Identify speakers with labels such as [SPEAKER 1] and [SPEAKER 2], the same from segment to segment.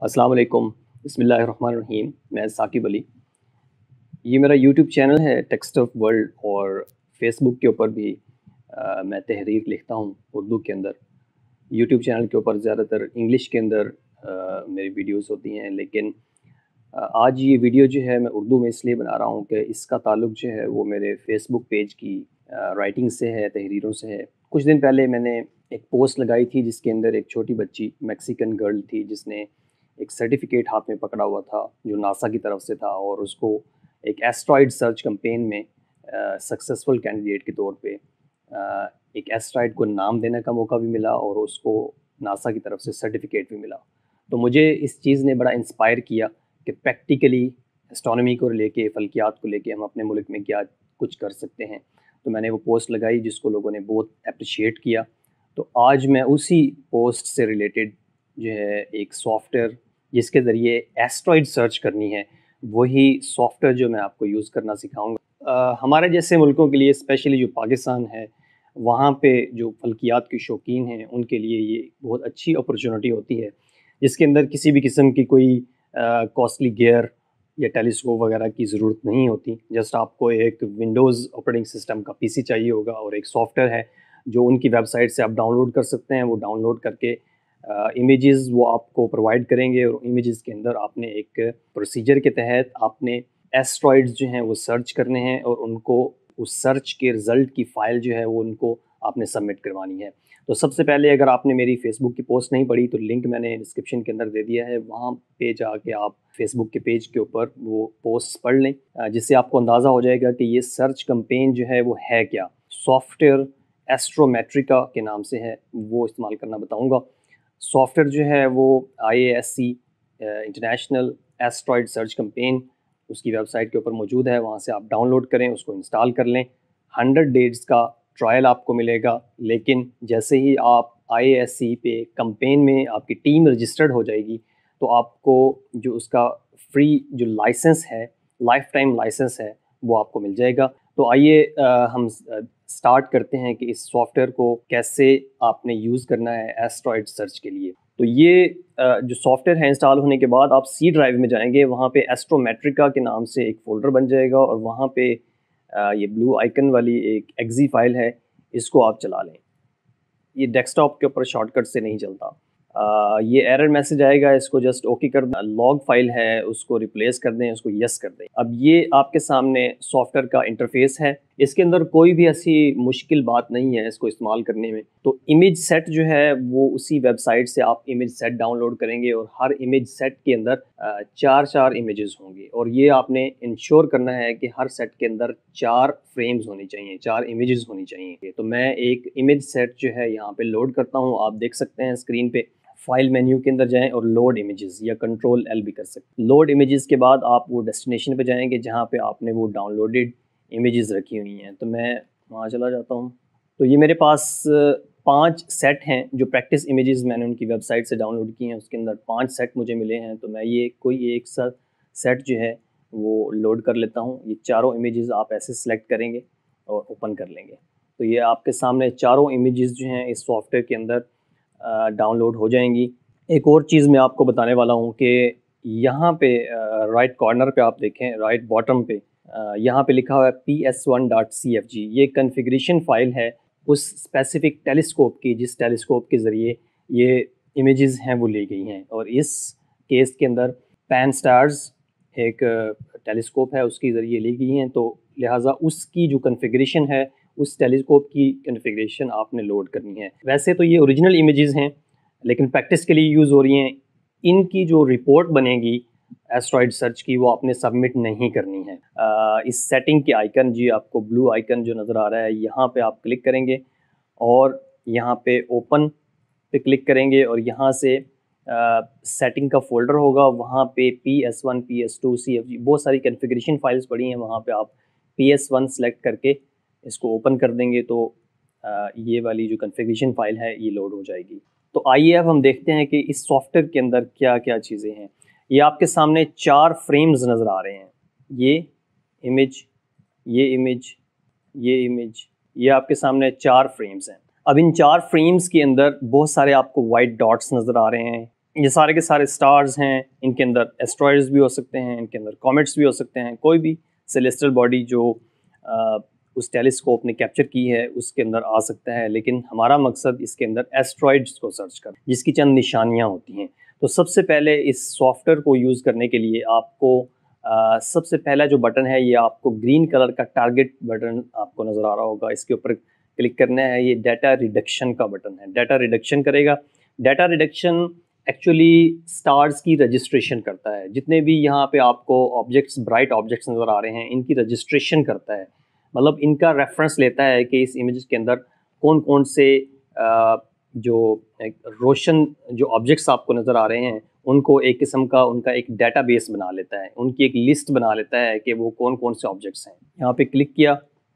[SPEAKER 1] السلام علیکم، بسم اللہ الرحمن الرحیم۔ میں ثاقب علی، یہ میرا یوٹیوب چینل ہے ٹیکسٹ آف ورلڈ، اور فیس بک کے اوپر بھی میں تحریر لکھتا ہوں اردو کے اندر۔ یوٹیوب چینل کے اوپر زیادہ تر انگلش کے اندر میری ویڈیوز ہوتی ہیں، لیکن آج یہ ویڈیو جو ہے میں اردو میں اس لیے بنا رہا ہوں کہ اس کا تعلق جو ہے وہ میرے فیس بک پیج کی رائٹنگ سے ہے، تحریروں سے ہے۔ کچھ دن پہلے میں نے ایک پوسٹ لگائی تھی جس کے اندر ایک چھوٹی بچی میکسیکن گرل تھی جس نے ایک سرٹیفکیٹ ہاتھ میں پکڑا ہوا تھا جو ناسا کی طرف سے تھا، اور اس کو ایک ایسٹرائڈ سرچ کمپین میں سکسیسفل کینڈیڈیٹ کے طور پہ ایک ایسٹرائڈ کو نام دینے کا موقع بھی ملا، اور اس کو ناسا کی طرف سے سرٹیفکیٹ بھی ملا۔ تو مجھے اس چیز نے بڑا انسپائر کیا کہ پریکٹیکلی اسٹرانومی کو لے کے، فلکیات کو لے کے ہم اپنے ملک میں کیا کچھ کر سکتے ہیں۔ تو میں نے وہ پوسٹ لگائی جس کو لوگوں نے بہت اپریشیٹ کیا۔ تو آج میں اسی پوسٹ سے ریلیٹڈ جو ہے ایک سافٹ ویئر جس کے ذریعے ایسٹرائڈ سرچ کرنی ہے، وہی سافٹ ویئر جو میں آپ کو یوز کرنا سکھاؤں گا۔ ہمارے جیسے ملکوں کے لیے، اسپیشلی جو پاکستان ہے، وہاں پہ جو فلکیات کے شوقین ہیں ان کے لیے یہ بہت اچھی اپرچونٹی ہوتی ہے، جس کے اندر کسی بھی قسم کی کوئی کاسٹلی گیئر یا ٹیلیسکوپ وغیرہ کی ضرورت نہیں ہوتی۔ جسٹ آپ کو ایک ونڈوز آپریٹنگ سسٹم کا پی سی چاہیے ہوگا، اور ایک سافٹ ویئر ہے جو ان کی ویب سائٹ سے آپ ڈاؤن لوڈ کر سکتے ہیں۔ وہ ڈاؤن لوڈ کر کے امیجز وہ آپ کو پرووائڈ کریں گے، اور امیجز کے اندر آپ نے ایک پروسیجر کے تحت آپ نے ایسٹرائڈز جو ہیں وہ سرچ کرنے ہیں، اور ان کو اس سرچ کے رزلٹ کی فائل جو ہے وہ ان کو آپ نے سبمٹ کروانی ہے۔ تو سب سے پہلے اگر آپ نے میری فیس بک کی پوسٹ نہیں پڑھی تو لنک میں نے ڈسکرپشن کے اندر دے دیا ہے، وہاں پہ جا کے آپ فیس بک کے پیج کے اوپر وہ پوسٹ پڑھ لیں، جس سے آپ کو اندازہ ہو جائے گا کہ یہ سرچ کمپین جو ہے وہ ہے کیا۔ سافٹ ویئر ایسٹرومیٹریکا کے نام سے ہے، وہ استعمال کرنا بتاؤں گا۔ سافٹ ویئر جو ہے وہ IASC international asteroid search campaign, اس کی ویب سائٹ کے اوپر موجود ہے، وہاں سے آپ ڈاؤن لوڈ کریں، اس کو انسٹال کر لیں۔ 100 ڈیز کا ٹرائل آپ کو ملے گا، لیکن جیسے ہی آپ IASC پہ کمپین میں آپ کی ٹیم رجسٹرڈ ہو جائے گی تو آپ کو جو اس کا فری جو لائسنس ہے، لائف ٹائم لائسنس ہے، وہ آپ کو مل جائے گا۔ تو آئیے ہم سٹارٹ کرتے ہیں کہ اس سافٹ ویئر کو کیسے آپ نے یوز کرنا ہے ایسٹرائڈ سرچ کے لیے۔ تو یہ جو سافٹ ویئر ہے انسٹال ہونے کے بعد آپ سی ڈرائیو میں جائیں گے، وہاں پہ ایسٹرومیٹریکا کے نام سے ایک فولڈر بن جائے گا، اور وہاں پہ یہ بلو آئیکن والی ایک ایگزی فائل ہے، اس کو آپ چلا لیں۔ یہ ڈیسک ٹاپ کے اوپر شارٹ کٹ سے نہیں چلتا۔ یہ ایرر میسج آئے گا، اس کو جسٹ اوکے کر دیں۔ لاگ فائل ہے اس کو ریپلیس کر دیں، اس کو یس کر دیں۔ اب یہ آپ کے سامنے سافٹ ویئر کا انٹرفیس ہے، اس کے اندر کوئی بھی ایسی مشکل بات نہیں ہے اس کو استعمال کرنے میں۔ تو امیج سیٹ جو ہے وہ اسی ویب سائٹ سے آپ امیج سیٹ ڈاؤن لوڈ کریں گے، اور ہر امیج سیٹ کے اندر 4 امیجز ہوں گے، اور یہ آپ نے انشور کرنا ہے کہ ہر سیٹ کے اندر 4 فریمز ہونی چاہیے، 4 امیجز ہونی چاہیے۔ تو میں ایک امیج سیٹ جو ہے یہاں پہ لوڈ کرتا ہوں، آپ دیکھ سکتے ہیں اسکرین پہ۔ فائل مینیو کے اندر جائیں اور لوڈ امیجز یا کنٹرول L بھی کر سکتے ہیں۔ لوڈ امیجز کے بعد آپ وہ ڈیسٹینیشن پہ جائیں گے جہاں پہ آپ نے وہ ڈاؤن لوڈیڈ امیجز رکھی ہوئی ہیں۔ تو میں وہاں چلا جاتا ہوں۔ تو یہ میرے پاس 5 سیٹ ہیں جو پریکٹس امیجز میں نے ان کی ویب سائٹ سے ڈاؤن لوڈ کی ہیں، اس کے اندر 5 سیٹ مجھے ملے ہیں۔ تو میں یہ کوئی ایک سیٹ جو ہے وہ لوڈ کر لیتا ہوں۔ یہ 4 امیجز آپ ایسے سلیکٹ کریں گے اور اوپن کر لیں گے، تو یہ آپ کے سامنے 4 امیجز جو ہیں اس سافٹ ویئر کے اندر ڈاؤن لوڈ ہو جائیں گی۔ ایک اور چیز میں آپ کو بتانے والا ہوں کہ یہاں پہ رائٹ کارنر پہ آپ دیکھیں، رائٹ باٹم پہ یہاں پہ لکھا ہوا ہے PS1.CFG۔ یہ کنفیگریشن فائل ہے اس اسپیسیفک ٹیلیسکوپ کی جس ٹیلیسکوپ کے ذریعے یہ امیجز ہیں وہ لی گئی ہیں، اور اس کیس کے اندر پین سٹارز ایک ٹیلیسکوپ ہے اس کے ذریعے لی گئی ہیں، تو لہٰذا اس کی جو کنفیگریشن ہے اس ٹیلیسکوپ کی کنفیگریشن آپ نے لوڈ کرنی ہے۔ ویسے تو یہ اوریجنل امیجز ہیں لیکن پریکٹس کے لیے یوز ہو رہی ہیں، ان کی جو رپورٹ بنے گی ایسٹرائڈ سرچ کی وہ آپ نے سبمٹ نہیں کرنی ہے۔ اس سیٹنگ کے آئیکن، جی آپ کو بلو آئیکن جو نظر آ رہا ہے، یہاں پہ آپ کلک کریں گے اور یہاں پہ اوپن پہ کلک کریں گے، اور یہاں سے سیٹنگ کا فولڈر ہوگا، وہاں پہ PS1 PS2 CFG بہت ساری کنفیگریشن فائلز پڑی ہیں، وہاں پہ آپ PS1 سلیکٹ کر کے اس کو اوپن کر دیں گے تو یہ والی جو کنفیگریشن فائل ہے یہ لوڈ ہو جائے گی۔ تو آئیے اب ہم دیکھتے ہیں کہ اس سافٹ ویئر کے اندر کیا کیا چیزیں ہیں۔ یہ آپ کے سامنے 4 فریمز نظر آ رہے ہیں، یہ امیج، یہ امیج، یہ امیج، یہ آپ کے سامنے 4 فریمز ہیں۔ اب ان 4 فریمز کے اندر بہت سارے آپ کو وائٹ ڈاٹس نظر آ رہے ہیں، یہ سارے کے سارے سٹارز ہیں، ان کے اندر ایسٹرائڈز بھی ہو سکتے ہیں، ان کے اندر کومیٹس بھی ہو سکتے ہیں، کوئی بھی سیلیسٹل باڈی جو اس ٹیلیسکوپ نے کیپچر کی ہے اس کے اندر آ سکتا ہے، لیکن ہمارا مقصد اس کے اندر ایسٹرائڈز کو سرچ کرنا، جس کی چند نشانیاں ہوتی ہیں۔ تو سب سے پہلے اس سافٹ ویئر کو یوز کرنے کے لیے آپ کو سب سے پہلا جو بٹن ہے یہ آپ کو گرین کلر کا ٹارگٹ بٹن آپ کو نظر آ رہا ہوگا، اس کے اوپر کلک کرنا ہے۔ یہ ڈیٹا ریڈکشن کا بٹن ہے، ڈیٹا ریڈکشن کرے گا۔ ڈیٹا ریڈکشن ایکچولی سٹارز کی رجسٹریشن کرتا ہے، جتنے بھی یہاں پہ آپ کو آبجیکٹس برائٹ آبجیکٹس نظر آ رہے ہیں ان کی رجسٹریشن کرتا ہے، مطلب ان کا ریفرنس لیتا ہے کہ اس امیج کے اندر کون کون سے جو روشن جو آبجیکٹس آپ کو نظر آ رہے ہیں ان کو ایک قسم کا ان کا ایک ڈیٹا بیس بنا لیتا ہے، ان کی ایک لسٹ بنا لیتا ہے کہ وہ کون کون سے آبجیکٹس ہیں۔ یہاں پہ کلک کیا،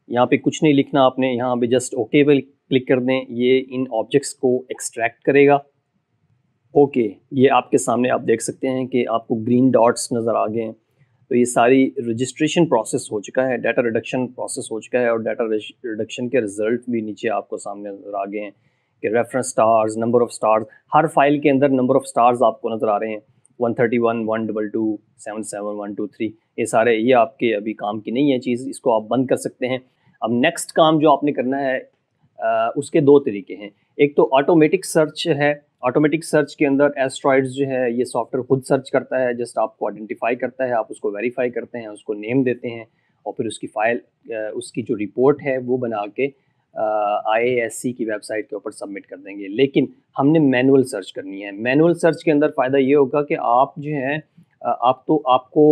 [SPEAKER 1] یہاں پہ کچھ نہیں لکھنا آپ نے، یہاں پہ جسٹ اوکے پہ کلک کر دیں، یہ ان آبجیکٹس کو ایکسٹریکٹ کرے گا۔ اوکے، یہ آپ کے سامنے آپ دیکھ سکتے ہیں کہ آپ کو گرین ڈاٹس نظر آ گئے ہیں۔ تو یہ ساری رجسٹریشن پروسیس ہو چکا ہے، ڈیٹا ریڈکشن پروسیس ہو چکا ہے، اور ڈیٹا ریڈکشن کے رزلٹ بھی نیچے آپ کو سامنے نظر آ گئے ہیں کہ reference stars, number of stars, Hare file کے اندر نمبر آف سٹارز آپ کو نظر آ رہے ہیں، 131 122 77 123، یہ سارے یہ آپ کے ابھی کام کی نہیں ہے چیز، اس کو آپ بند کر سکتے ہیں۔ اب نیکسٹ کام جو آپ نے کرنا ہے اس کے دو طریقے ہیں، ایک تو آٹومیٹک سرچ ہے۔ آٹومیٹک سرچ کے اندر ایسٹرائڈز جو ہے یہ سافٹ ویئر خود سرچ کرتا ہے، جسٹ آپ کو آئیڈینٹیفائی کرتا ہے، آپ اس کو ویریفائی کرتے ہیں، اس کو نیم دیتے ہیں، اور پھر اس کی فائل اس کی جو رپورٹ ہے وہ بنا کے IASC کی ویب سائٹ کے اوپر سبمٹ کر دیں گے۔ لیکن ہم نے مینول سرچ کرنی ہے۔ مینول سرچ کے اندر فائدہ یہ ہوگا کہ آپ جو ہے آپ کو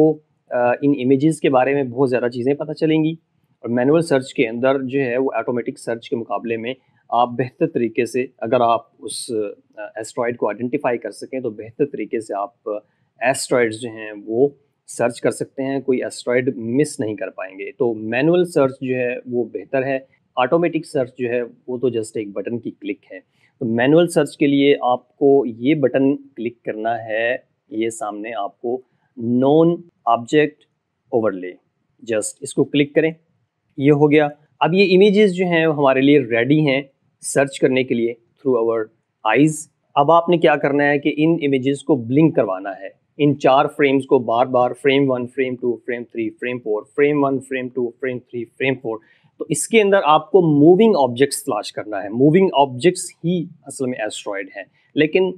[SPEAKER 1] ان امیجز کے بارے میں بہت زیادہ چیزیں پتہ چلیں گی، اور مینول سرچ کے اندر جو ہے وہ آٹومیٹک سرچ کے مقابلے میں آپ بہتر طریقے سے اگر آپ اس ایسٹرائڈ کو آئیڈینٹیفائی کر سکیں تو بہتر طریقے سے آپ ایسٹرائڈز جو ہیں وہ سرچ کر سکتے ہیں، کوئی ایسٹرائڈ مس نہیں کر پائیں گے۔ تو مینول سرچ جو ہے وہ بہتر ہے، آٹومیٹک سرچ جو ہے وہ تو جسٹ ایک بٹن کی کلک ہے۔ تو مینول سرچ کے لیے آپ کو یہ بٹن کلک کرنا ہے، یہ سامنے آپ کو نون آبجیکٹ اوور لے، جسٹ اس کو کلک کریں، یہ ہو گیا۔ اب یہ امیجز جو ہیں ہمارے لیے ریڈی ہیں سرچ کرنے کے لیے تھرو آور آئیز۔ اب آپ نے کیا کرنا ہے کہ ان امیجز کو بلنک کروانا ہے، ان 4 فریمز کو بار بار، frame 1 frame 2 frame 3 frame 4، frame 1 frame 2 frame 3 frame 4۔ تو اس کے اندر آپ کو موونگ آبجیکٹس تلاش کرنا ہے، موونگ آبجیکٹس ہی اصل میں ایسٹرائڈ ہیں، لیکن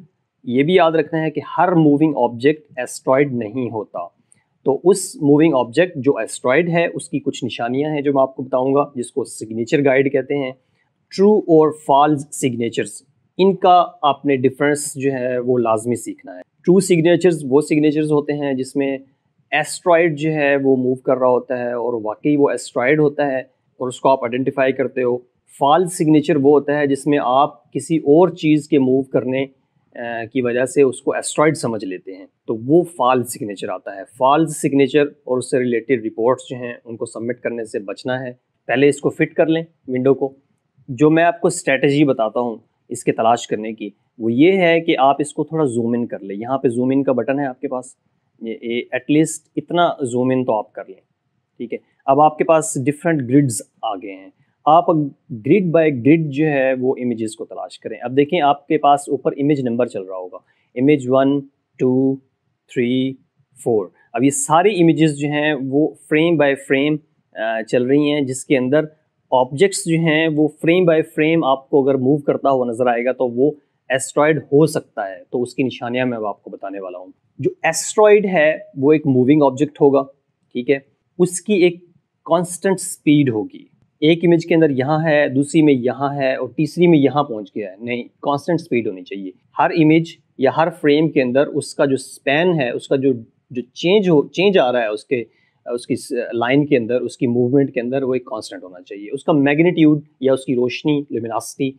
[SPEAKER 1] یہ بھی یاد رکھنا ہے کہ ہر موونگ آبجیکٹ ایسٹرائڈ نہیں ہوتا۔ تو اس موونگ آبجیکٹ جو ایسٹرائڈ ہے اس کی کچھ نشانیاں ہیں جو میں آپ کو بتاؤں گا، جس کو سگنیچر گائیڈ کہتے ہیں، ٹرو اور فالس سگنیچرز، ان کا آپ نے ڈفرینس جو ہے وہ لازمی سیکھنا ہے۔ ٹرو سگنیچرز وہ سگنیچرز ہوتے ہیں جس میں ایسٹرائڈ جو ہے وہ موو کر رہا ہوتا ہے اور واقعی وہ ایسٹرائڈ ہوتا ہے اور اس کو آپ آئیڈینٹیفائی کرتے ہو۔ فالس سگنیچر وہ ہوتا ہے جس میں آپ کسی اور چیز کے موو کرنے کی وجہ سے اس کو ایسٹرائڈ سمجھ لیتے ہیں، تو وہ فالس سگنیچر آتا ہے۔ فالس سگنیچر اور اس سے ریلیٹڈ رپورٹس جو ہیں ان کو سبمٹ کرنے سے بچنا ہے۔ پہلے اس کو فٹ کر لیں ونڈو کو۔ جو میں آپ کو اسٹریٹجی بتاتا ہوں اس کے تلاش کرنے کی، وہ یہ ہے کہ آپ اس کو تھوڑا زوم ان کر لیں۔ یہاں پہ زوم ان کا بٹن ہے آپ کے پاس، یہ ایٹ لیسٹ اتنا زوم ان تو آپ کر لیں، ٹھیک ہے۔ اب آپ کے پاس ڈفرینٹ گریڈز آ گئے ہیں، آپ گریڈ بائی گریڈ جو ہے وہ امیجز کو تلاش کریں۔ اب دیکھیں آپ کے پاس اوپر امیج نمبر چل رہا ہوگا، امیج 1 2 3 4۔ اب یہ ساری امیجز جو ہیں وہ فریم بائی فریم چل رہی ہیں، جس کے اندر آبجیکٹس جو ہیں وہ فریم بائی فریم آپ کو اگر موو کرتا ہوا نظر آئے گا تو وہ ایسٹرائڈ ہو سکتا ہے۔ تو اس کی نشانیاں میں آپ کو بتانے والا ہوں۔ جو ایسٹرائڈ ہے وہ ایک موونگ آبجیکٹ ہوگا، ٹھیک ہے، اس کی ایک کانسٹنٹ سپیڈ ہوگی۔ ایک امیج کے اندر یہاں ہے، دوسری میں یہاں ہے، اور تیسری میں یہاں پہنچ گیا ہے، نہیں، کانسٹنٹ سپیڈ ہونی چاہیے۔ ہر امیج یا ہر فریم کے اندر اس کا جو سپین ہے، اس کا جو چینج آ رہا ہے اس کی لائن کے اندر، اس کی موومنٹ کے اندر، وہ ایک کانسٹنٹ ہونا چاہیے۔ اس کا میگنیٹیوڈ یا اس کی روشنی، لیومیناسٹی،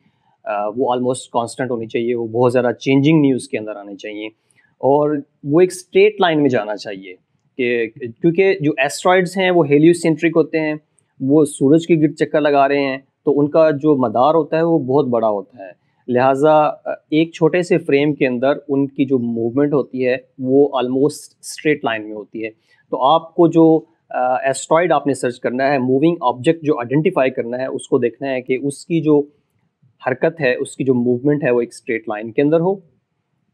[SPEAKER 1] وہ آلموسٹ کانسٹنٹ ہونی چاہیے، وہ بہت زیادہ چینجنگ نہیں اس کے اندر آنے چاہیے، اور وہ ایک اسٹریٹ لائن میں جانا چاہیے، کہ کیونکہ جو ایسٹرائڈس ہیں وہ ہیلیوسینٹرک ہوتے ہیں، وہ سورج کے گرد چکر لگا رہے ہیں، تو ان کا جو مدار ہوتا ہے وہ بہت بڑا ہوتا ہے، لہٰذا ایک چھوٹے سے فریم کے اندر ان کی جو موومنٹ ہوتی ہے وہ آلموسٹ اسٹریٹ لائن میں ہوتی ہے۔ تو آپ کو جو ایسٹرائڈ آپ نے سرچ کرنا ہے، موونگ آبجیکٹ جو آئیڈینٹیفائی کرنا ہے، اس کو دیکھنا ہے کہ اس کی جو حرکت ہے، اس کی جو موومنٹ ہے وہ ایک اسٹریٹ لائن کے اندر ہو،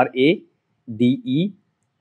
[SPEAKER 1] RADE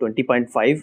[SPEAKER 1] 20.5,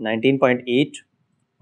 [SPEAKER 1] 19.8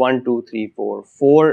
[SPEAKER 1] 1 2 3 4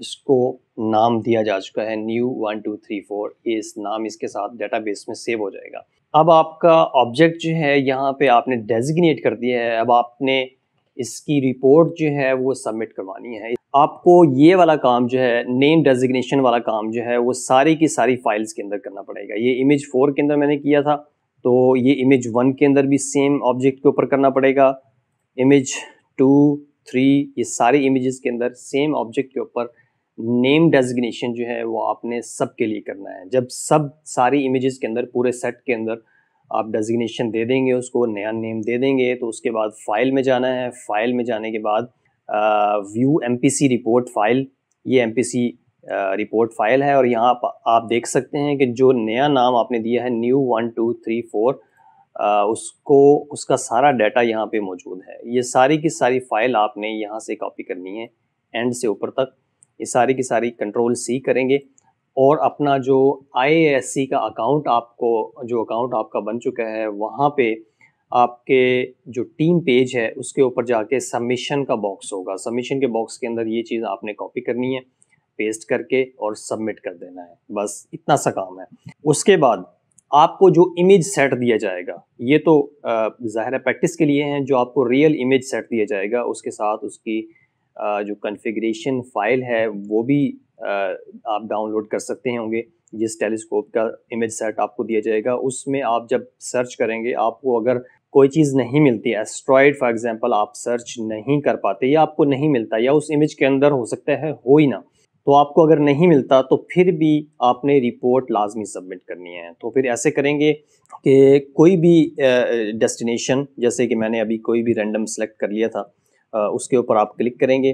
[SPEAKER 1] اس کو نام دیا جا چکا ہے new1234. اس نام اس کے ساتھ ڈیٹا بیس میں سیو ہو جائے گا. اب آپ کا آبجیکٹ جو ہے یہاں پہ آپ نے ڈیزیگنیٹ کر دیا ہے. اب آپ نے اس کی رپورٹ جو ہے وہ سبمٹ کروانی ہے. آپ کو یہ والا کام جو ہے نیم ڈیزیگنیشن والا کام جو ہے وہ ساری کی ساری فائلز کے اندر کرنا پڑے گا. یہ امیج 4 کے اندر میں نے کیا تھا, تو یہ امیج 1 کے اندر بھی سیم آبجیکٹ کے اوپر کرنا پڑے گا. امیج 2 3 یہ ساری امیجز کے اندر سیم آبجیکٹ کے اوپر نیم ڈیزیگنیشن جو ہے وہ آپ نے سب کے لیے کرنا ہے. جب ساری امیجز کے اندر پورے سیٹ کے اندر آپ ڈیزیگنیشن دے دیں گے, اس کو نیا نیم دے دیں گے, تو اس کے بعد فائل میں جانا ہے. فائل میں جانے کے بعد ویو ایم پی سی رپورٹ فائل, یہ ایم پی سی رپورٹ فائل ہے, اور یہاں آپ دیکھ سکتے ہیں کہ جو نیا نام آپ نے دیا ہے new1234 اس کا سارا ڈیٹا یہاں پہ موجود ہے. یہ ساری کی ساری فائل آپ نے یہاں سے کاپی کرنی ہے اینڈ سے اوپر تک. یہ ساری کی ساری کنٹرول سی کریں گے, اور اپنا جو آئی اے ایس سی کا اکاؤنٹ آپ کا بن چکا ہے, وہاں پہ آپ کے جو ٹیم پیج ہے اس کے اوپر جا کے سبمیشن کا باکس ہوگا. سبمیشن کے باکس کے اندر یہ چیز آپ نے کاپی کرنی ہے, پیسٹ کر کے اور سبمٹ کر دینا ہے. بس اتنا سا کام ہے. اس کے بعد آپ کو جو امیج سیٹ دیا جائے گا, یہ تو ظاہر ہے پریکٹس کے لیے ہیں, جو آپ کو ریئل امیج سیٹ دیا جائے گا اس کے ساتھ اس کی جو کنفیگریشن فائل ہے وہ بھی آپ ڈاؤن لوڈ کر سکتے ہوں گے. جس ٹیلیسکوپ کا امیج سیٹ آپ کو دیا جائے گا اس میں آپ جب سرچ کریں گے, آپ کو اگر کوئی چیز نہیں ملتی, ایسٹرائڈ فار ایگزامپل آپ سرچ نہیں کر پاتے, یا آپ کو نہیں ملتا, یا اس امیج کے اندر ہو سکتا ہے ہو ہی نہ, تو آپ کو اگر نہیں ملتا تو پھر بھی آپ نے رپورٹ لازمی سبمٹ کرنی ہے. تو پھر ایسے کریں گے کہ کوئی بھی ڈیسٹینیشن, جیسے کہ میں نے ابھی کوئی بھی رینڈم سلیکٹ کر لیا تھا, اس کے اوپر آپ کلک کریں گے.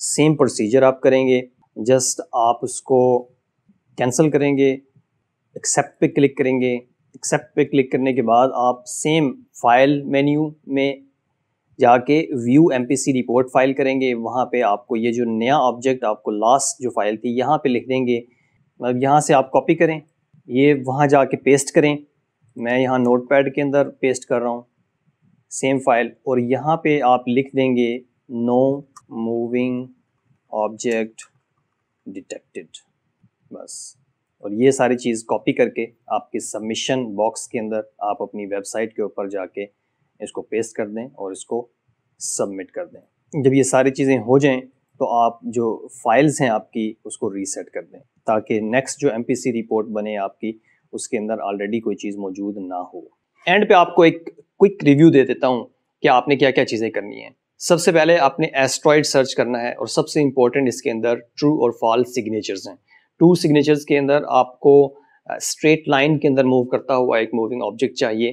[SPEAKER 1] سیم پروسیجر آپ کریں گے, جسٹ آپ اس کو کینسل کریں گے, ایکسیپٹ پہ کلک کریں گے. ایکسیپٹ پہ کلک کرنے کے بعد آپ سیم فائل مینیو میں جا کے ویو ایم پی سی رپورٹ فائل کریں گے. وہاں پہ آپ کو یہ جو نیا آبجیکٹ آپ کو لاسٹ جو فائل تھی یہاں پہ لکھ دیں گے. مطلب یہاں سے آپ کاپی کریں, یہ وہاں جا کے پیسٹ کریں. میں یہاں نوٹ پیڈ کے اندر پیسٹ کر رہا ہوں سیم فائل, اور یہاں پہ آپ لکھ دیں گے نو موونگ آبجیکٹ ڈیٹیکٹڈ. بس, اور یہ ساری چیز کاپی کر کے آپ کے سبمیشن باکس کے اندر آپ اپنی ویب سائٹ کے اوپر جا کے اس کو پیسٹ کر دیں اور اس کو سبمٹ کر دیں. جب یہ ساری چیزیں ہو جائیں تو آپ جو فائلز ہیں آپ کی اس کو ریسیٹ کر دیں, تاکہ نیکسٹ جو ایم پی سی رپورٹ بنے آپ کی اس کے اندر آلریڈی کوئی چیز موجود نہ ہو. اینڈ پہ آپ کو ایک کوئک ریویو دے دیتا ہوں کہ آپ نے کیا کیا چیزیں کرنی ہیں. سب سے پہلے آپ نے ایسٹرائڈ سرچ کرنا ہے, اور سب سے امپورٹنٹ اس کے اندر ٹرو اور فالس سگنیچرز ہیں. ٹرو سگنیچرز کے اندر آپ کو اسٹریٹ لائن کے اندر موو کرتا ہوا ایک موونگ آبجیکٹ چاہیے,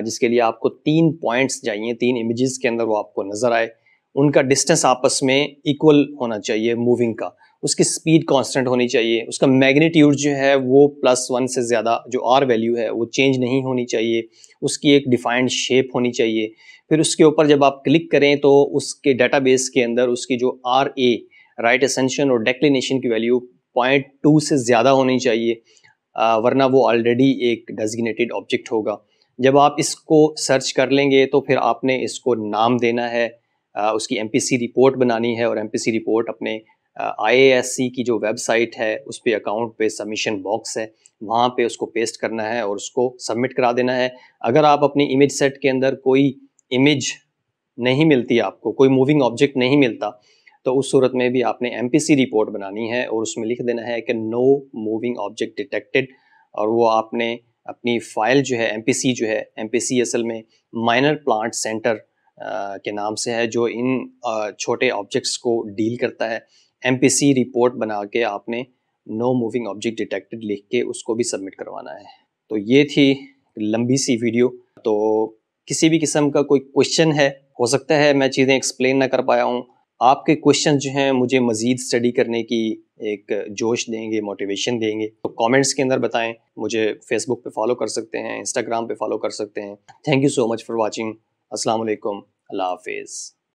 [SPEAKER 1] جس کے لیے آپ کو 3 پوائنٹس چاہیے, 3 امیجز کے اندر وہ آپ کو نظر آئے. ان کا ڈسٹینس آپس میں ایکول ہونا چاہیے موونگ کا, اس کی سپیڈ کانسٹنٹ ہونی چاہیے, اس کا میگنیٹیوڈ جو ہے وہ +1 سے زیادہ جو آر ویلیو ہے وہ چینج نہیں ہونی چاہیے, اس کی ایک ڈیفائنڈ شیپ ہونی چاہیے. پھر اس کے اوپر جب آپ کلک کریں تو اس کے ڈیٹا بیس کے اندر اس کی جو آر اے رائٹ اسینشن اور ڈیکلینیشن کی ویلیو 0.2 سے زیادہ ہونی چاہیے, ورنہ وہ آلریڈی ایک ڈیزیگنیٹڈ آبجیکٹ ہوگا. جب آپ اس کو سرچ کر لیں گے تو پھر آپ نے اس کو نام دینا ہے, اس کی ایم پی سی رپورٹ بنانی ہے, اور ایم پی سی رپورٹ اپنے آئی اے ایس سی کی جو ویب سائٹ ہے اس پہ اکاؤنٹ پہ سبمیشن باکس ہے وہاں پہ اس کو پیسٹ کرنا ہے اور اس کو سبمٹ کرا دینا ہے. اگر آپ اپنی امیج سیٹ کے اندر کوئی امیج نہیں ملتی, آپ کو کوئی موونگ آبجیکٹ نہیں ملتا, تو اس صورت میں بھی آپ نے ایم پی سی رپورٹ بنانی ہے اور اس میں لکھ دینا ہے کہ نو موونگ آبجیکٹ ڈیٹیکٹڈ, اور وہ آپ نے اپنی فائل جو ہے ایم پی سی جو ہے, ایم پی سی اصل میں مائنر پلانٹ سینٹر کے نام سے ہے جو ان چھوٹے آبجیکٹس کو ڈیل کرتا ہے. ایم پی سی رپورٹ بنا کے آپ نے نو موونگ آبجیکٹ ڈیٹیکٹڈ لکھ کے اس کو بھی سبمٹ کروانا ہے. تو یہ تھی لمبی سی ویڈیو. تو کسی بھی قسم کا کوئی کوشچن ہے, ہو سکتا ہے میں چیزیں ایکسپلین نہ کر پایا ہوں, آپ کے کوشچن جو ہیں مجھے مزید اسٹڈی کرنے کی ایک جوش دیں گے, موٹیویشن دیں گے. تو کامنٹس کے اندر بتائیں. مجھے فیس بک پہ فالو کر سکتے ہیں, انسٹاگرام پہ فالو کر سکتے ہیں. Thank you so much for watching. السلام علیکم, اللہ حافظ.